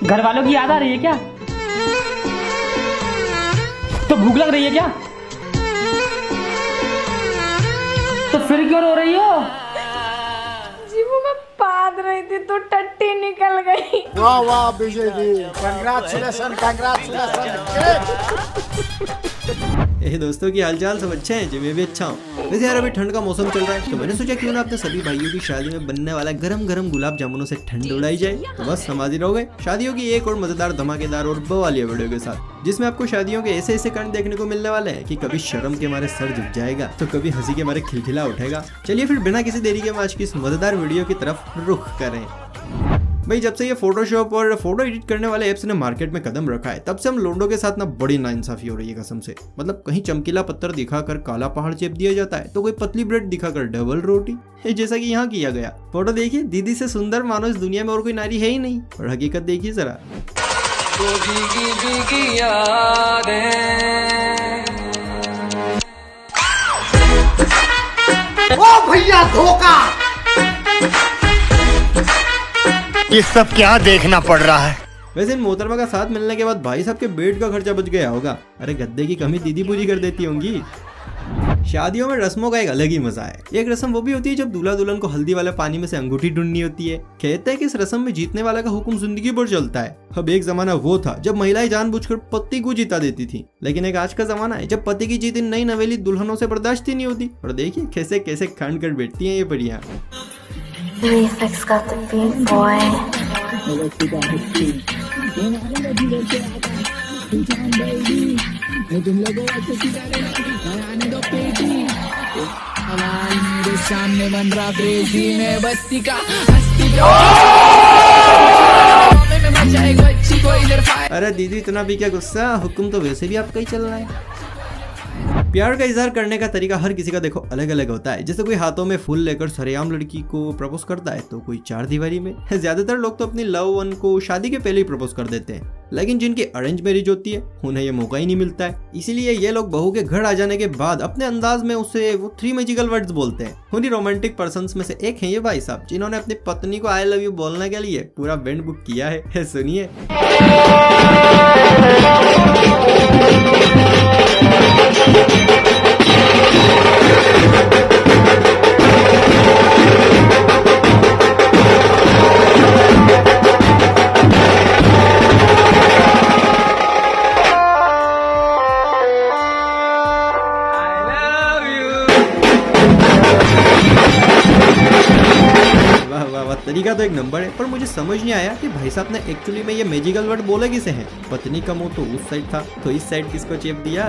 घर वालों की याद आ रही है क्या? तो भूख लग रही है क्या? तो फिर क्यों रो रही हो? जी वो मैं पाद रही थी तो टट्टी निकल गई। वाह वाह विजय जी, कंग्रेचुलेशन कंग्रेचुलेशन। दोस्तों की हालचाल सब अच्छे हैं जी, मैं भी अच्छा हूँ। वैसे यार अभी ठंड का मौसम चल रहा है तो मैंने सोचा क्यों ना अपने सभी भाइयों की शादी में बनने वाला गरम गरम गुलाब जामुनों से ठंड उड़ाई जाए। तो बस हम हाजिर हो गए शादियों की एक और मजेदार धमाकेदार और बवालिया वीडियो के साथ, जिसमें आपको शादियों के ऐसे ऐसे कांड देखने को मिलने वाले हैं कि कभी शर्म के मारे सर झुक जाएगा तो कभी हंसी के मारे खिलखिला उठेगा। चलिए फिर बिना किसी देरी के आज की इस मजेदार वीडियो की तरफ रुख करें। भाई जब से ये फोटोशॉप और फोटो एडिट करने वाले एप्स ने मार्केट में कदम रखा है तब से हम लोगों के साथ ना बड़ी नाइंसाफी हो रही है कसम से। मतलब कहीं चमकीला पत्थर दिखाकर काला पहाड़ चेप दिया जाता है तो कोई पतली ब्रेड दिखाकर डबल रोटी, जैसा कि यहाँ किया गया। फोटो देखिए, दीदी से सुंदर मानो इस दुनिया में और कोई नारी है ही नहीं। और हकीकत देखिए जरा। ओ भैया धोखा, ये सब क्या देखना पड़ रहा है। वैसे इन मोहतरमा का साथ मिलने के बाद भाई साहब के बेड का खर्चा बच गया होगा। अरे गद्दे की कमी दीदी पूरी कर देती होंगी। शादियों में रस्मों का एक अलग ही मजा है। एक रस्म वो भी होती है जब दूल्हा दुल्हन को हल्दी वाले पानी में से अंगूठी ढूंढनी होती है। कहते हैं कि इस रस्म में जीतने वाला का हुक्म जिंदगी भर चलता है। अब एक जमाना वो था जब महिलाएं जानबूझकर पति को जीता देती थी, लेकिन एक आज का जमाना है जब पति की जीत इन नई नवेली दुल्हनों से बर्दाश्त ही नहीं होती। और देखिए कैसे कैसे खान कर बैठती है ये परियां। Reflex got the beat, boy. सामने बन रहा क्रेजी में बस्ती का हस्ती। अरे दीदी इतना भी क्या गुस्सा, हुक्म तो वैसे भी आपका ही चल रहा है। प्यार का इजहार करने का तरीका हर किसी का देखो अलग अलग होता है। जैसे कोई हाथों में फूल लेकर सरेआम लड़की को प्रपोज करता है तो कोई चार दीवारी में। ज्यादातर लोग तो अपनी लव वन को शादी के पहले ही प्रपोज कर देते हैं, लेकिन जिनकी अरेंज मैरिज होती है उन्हें ये मौका ही नहीं मिलता है। इसीलिए ये लोग बहू के घर आ जाने के बाद अपने अंदाज में उसे वो 3 मैजिकल वर्ड्स बोलते हैं। उन्हीं रोमांटिक पर्सन्स में से एक है ये भाई साहब, जिन्होंने अपनी पत्नी को आई लव यू बोलने के लिए पूरा बैंड बुक किया है। सुनिए। तरीका तो एक नंबर है, पर मुझे समझ नहीं आया कि भाई साहब ने एक्चुअली में ये मैजिकल वर्ड बोले किसे हैं। पत्नी का मुंह तो उस साइड था तो इस साइड किसको चेप दिया।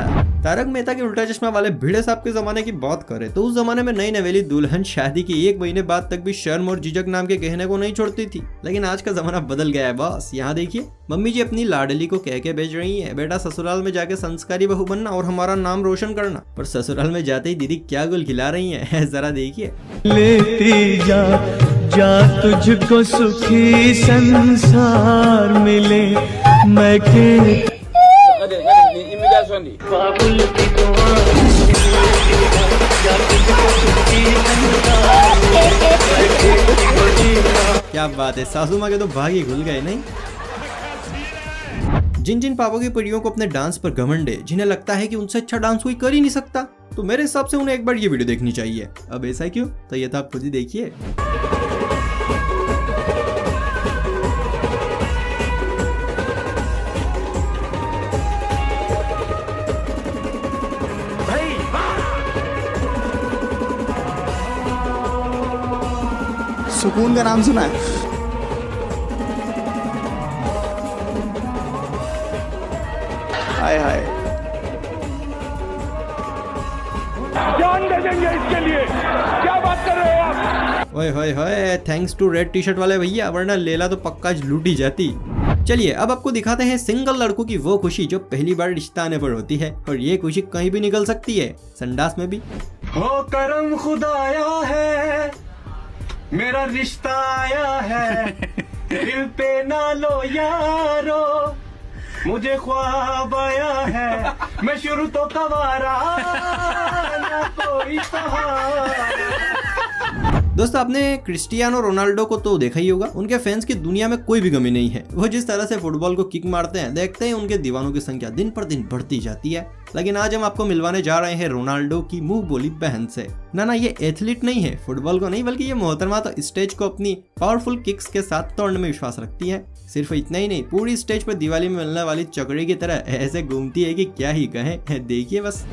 तारक मेहता के उल्टा चश्मा वाले भिड़े साहब के जमाने की बात करें तो उस जमाने में नई नवेली दुल्हन शादी की 1 महीने बाद तक भी शर्म और झिझक नाम के कहने को नहीं छोड़ती थी। लेकिन आज का जमाना बदल गया है बॉस। यहाँ देखिए, मम्मी जी अपनी लाडली को कह के भेज रही है, बेटा ससुराल में जाके संस्कारी बहू बनना और हमारा नाम रोशन करना। पर ससुराल में जाते ही दीदी क्या गुल खिला रही है, जरा देखिए। लेती जा तुझको सुखी संसार मिले, मैं के क्या बात है, सासू माँ के तो भाग ही खुल गए नहीं। जिन जिन पापों की परियों को अपने डांस पर घमंड है, जिन्हें लगता है कि उनसे अच्छा डांस कोई कर ही नहीं सकता, तो मेरे हिसाब से उन्हें एक बार ये वीडियो देखनी चाहिए। अब ऐसा क्यों, तो ये तो आप खुद ही देखिए। सुकून का नाम सुना है? हाय हाय, जान दे देंगे इसके लिए। क्या बात कर रहे हो आप? ओए होए होए, thanks to red T shirt वाले भैया, वरना लेला तो पक्का लूट ही जाती। चलिए अब आपको दिखाते हैं सिंगल लड़कों की वो खुशी जो पहली बार रिश्ता आने पर होती है। और ये खुशी कहीं भी निकल सकती है, संडास में भी। हो करम खुदाया है, मेरा रिश्ता आया है, दिल पे ना लो यारो, मुझे ख्वाब आया है, मैं शुरू तो कवारा ना कोई सहारा। दोस्तों आपने क्रिस्टियानो रोनाल्डो को तो देखा ही होगा, उनके फैंस की दुनिया में कोई भी कमी नहीं है। वो जिस तरह से फुटबॉल को किक मारते हैं, देखते हैं उनके दीवानों की संख्या दिन पर दिन बढ़ती जाती है। लेकिन आज हम आपको मिलवाने जा रहे हैं रोनाल्डो की मुंह बोली बहन से। ना ये एथलीट नहीं है, फुटबॉल को नहीं, बल्कि ये मोहतरमा तो स्टेज को अपनी पावरफुल किक्स के साथ तोड़ने में विश्वास रखती है। सिर्फ इतना ही नहीं, पूरी स्टेज पर दिवाली में मिलने वाली चकड़ी की तरह ऐसे घूमती है कि क्या ही कहें। देखिए बस।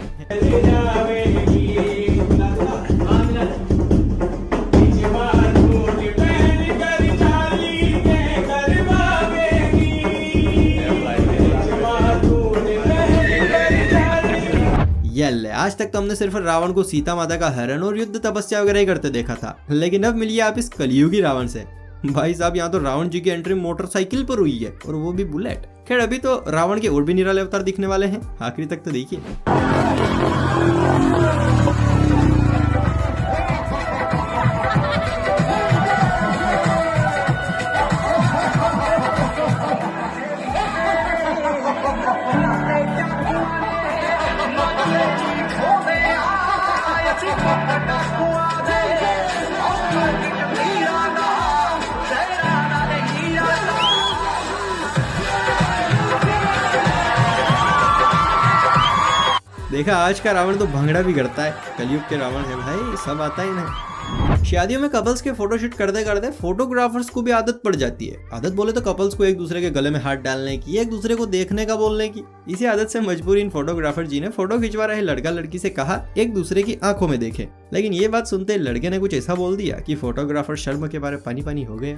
आज तक तो हमने सिर्फ रावण को सीता माता का हरण और युद्ध तपस्या वगैरह ही करते देखा था, लेकिन अब मिलिए आप इस कलियुगी रावण से। भाई साहब, यहाँ तो रावण जी की एंट्री मोटरसाइकिल पर हुई है, और वो भी बुलेट। खैर अभी तो रावण के और भी निराले अवतार दिखने वाले हैं, आखिरी तक तो देखिए। देखा, आज का रावण तो भंगड़ा भी करता है। कलयुग के रावण है भाई, सब आता ही नहीं। शादियों में कपल्स के फोटोशूट करते करते फोटोग्राफर्स को भी आदत पड़ जाती है। आदत बोले तो कपल्स को एक दूसरे के गले में हाथ डालने की, एक दूसरे को देखने का बोलने की। इसी आदत से मजबूर इन फोटोग्राफर जी ने फोटो खिंचवा रहे लड़का लड़की से कहा एक दूसरे की आंखों में देखें। लेकिन ये बात सुनते लड़के ने कुछ ऐसा बोल दिया कि फोटोग्राफर शर्म के बारे पानी पानी हो गया।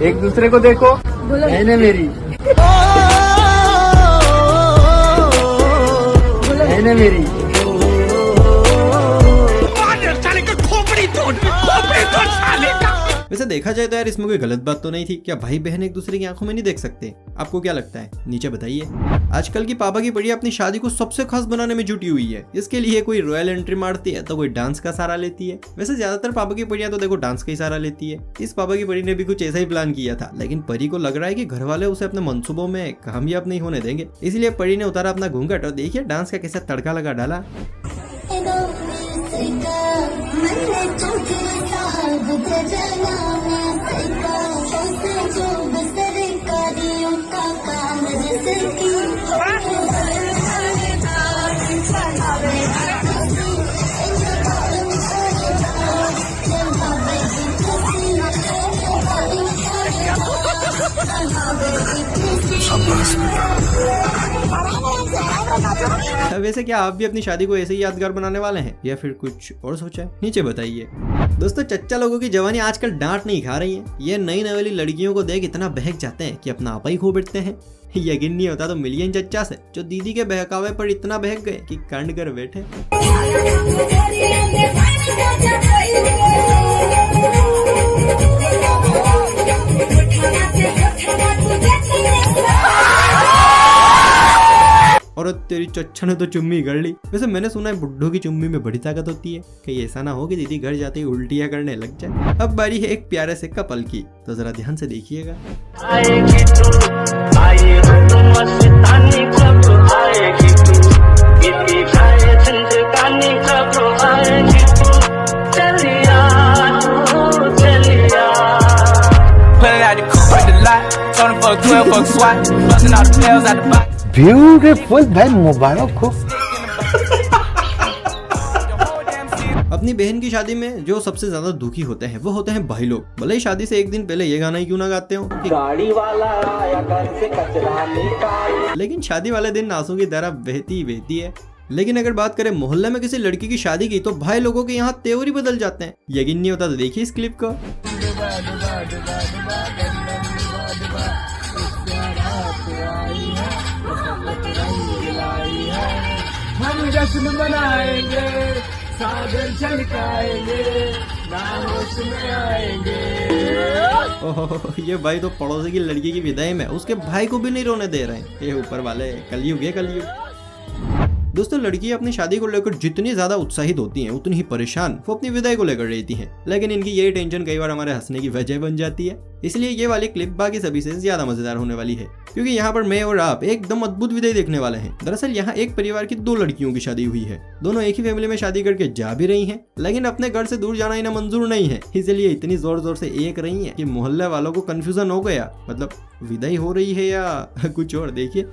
एक दूसरे को देखो, बहन मेरी, बहन मेरी। वैसे देखा जाए तो यार इसमें कोई गलत बात तो नहीं थी। क्या भाई बहन एक दूसरे की आंखों में नहीं देख सकते? आपको क्या लगता है? नीचे बताइए। आजकल की पापा की पड़िया अपनी शादी को सबसे खास बनाने में जुटी हुई है। इसके लिए कोई रॉयल एंट्री मारती है तो कोई डांस का सहारा लेती है। वैसे ज्यादातर पापा की पड़िया तो देखो डांस का ही सहारा लेती है। इस पापा की परी ने भी कुछ ऐसा ही प्लान किया था, लेकिन परी को लग रहा है कि घर वाले उसे अपने मंसूबों में कामयाब नहीं होने देंगे। इसलिए परी ने उतारा अपना घूंघट और देखिए डांस का कैसा तड़का लगा डाला। वैसे क्या आप भी अपनी शादी को ऐसे ही यादगार बनाने वाले हैं या फिर कुछ और सोचा है? नीचे बताइए। दोस्तों चच्चा लोगों की जवानी आजकल डांट नहीं खा रही है। ये नई नवेली लड़कियों को देख इतना बहक जाते हैं कि अपना आपा ही खो बैठते हैं। यकीन नहीं होता तो मिलियन चच्चा से जो दीदी के बहकावे पर इतना बहक गए कि कांड कर बैठे। और तेरी चच्चा ने तो चुम्मी कर ली। वैसे मैंने सुना है बुड्ढों की चुम्मी में बड़ी ताकत होती है। कहीं ऐसा ना हो कि दीदी घर जाते ही उल्टियां करने लग जाए। अब बारी है एक प्यारे से कपल की, तो जरा ध्यान से देखिएगा। ब्यूटीफुल भाई, मुबारक हो। अपनी बहन की शादी में जो सबसे ज्यादा दुखी होते हैं वो होते हैं भाई लोग। भले ही शादी से एक दिन पहले ये गाना ही क्यों ना गाते हो कि गाड़ी वाला आया घर से कचरा निकाल, लेकिन शादी वाले दिन आंसू की तरह बहती है। लेकिन अगर बात करें मोहल्ले में किसी लड़की की शादी की, तो भाई लोगों के यहाँ तेवर ही बदल जाते हैं। यकीन नहीं होता तो देखिए इस क्लिप को। हम जश्न मनाएंगे, सागर छलकाएंगे, नाहोश में आएंगे। ओहो, ये भाई तो पड़ोसी की लड़की की विदाई में उसके भाई को भी नहीं रोने दे रहे हैं। ये ऊपर वाले कलयुग है कलयुग। दोस्तों, लड़कियां अपनी शादी को लेकर जितनी ज्यादा उत्साहित होती हैं उतनी ही परेशान वो अपनी विदाई को लेकर रहती हैं। लेकिन इनकी यही टेंशन कई बार हमारे हंसने की वजह बन जाती है। इसलिए ये वाली क्लिप बाकी सभी से ज्यादा मजेदार होने वाली है, क्योंकि यहाँ पर मैं और आप एकदम अद्भुत विदाई देखने वाले हैं। दरअसल यहाँ एक परिवार की 2 लड़कियों की शादी हुई है। दोनों एक ही फैमिली में शादी करके जा भी रही हैं, लेकिन अपने घर से दूर जाना इन्हें मंजूर नहीं है। इसलिए इतनी जोर जोर से एक रही है कि मोहल्ले वालों को कंफ्यूजन हो गया, मतलब विदाई हो रही है या कुछ और। देखिए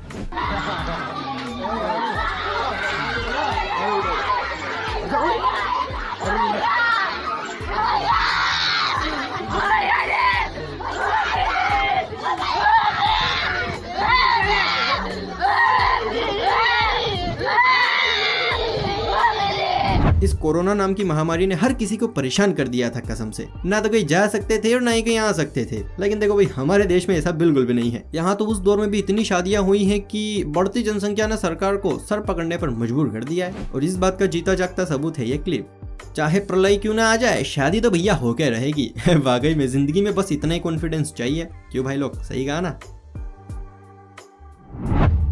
इस कोरोना नाम की महामारी ने हर किसी को परेशान कर दिया था कसम से। ना तो कहीं जा सकते थे और ना ही कहीं आ सकते थे। लेकिन देखो भाई, हमारे देश में ऐसा बिल्कुल भी नहीं है। यहाँ तो उस दौर में भी इतनी शादियां हुई हैं कि बढ़ती जनसंख्या ने सरकार को सर पकड़ने पर मजबूर कर दिया है। और इस बात का जीता जागता सबूत है ये क्लिप। चाहे प्रलय क्यों ना आ जाए, शादी तो भैया होके रहेगी। वाकई में जिंदगी में बस इतना ही कॉन्फिडेंस चाहिए। क्यों भाई लोग, सही कहा ना?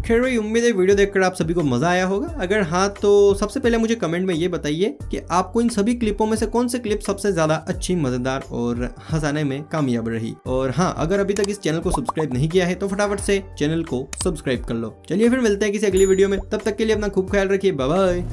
खैर भाई, उम्मीद है वीडियो देखकर आप सभी को मजा आया होगा। अगर हाँ तो सबसे पहले मुझे कमेंट में ये बताइए कि आपको इन सभी क्लिपों में से कौन से क्लिप सबसे ज्यादा अच्छी, मजेदार और हंसाने में कामयाब रही। और हाँ, अगर अभी तक इस चैनल को सब्सक्राइब नहीं किया है तो फटाफट से चैनल को सब्सक्राइब कर लो। चलिए फिर मिलते हैं किसी अगली वीडियो में। तब तक के लिए अपना खूब ख्याल रखिए। Bye bye.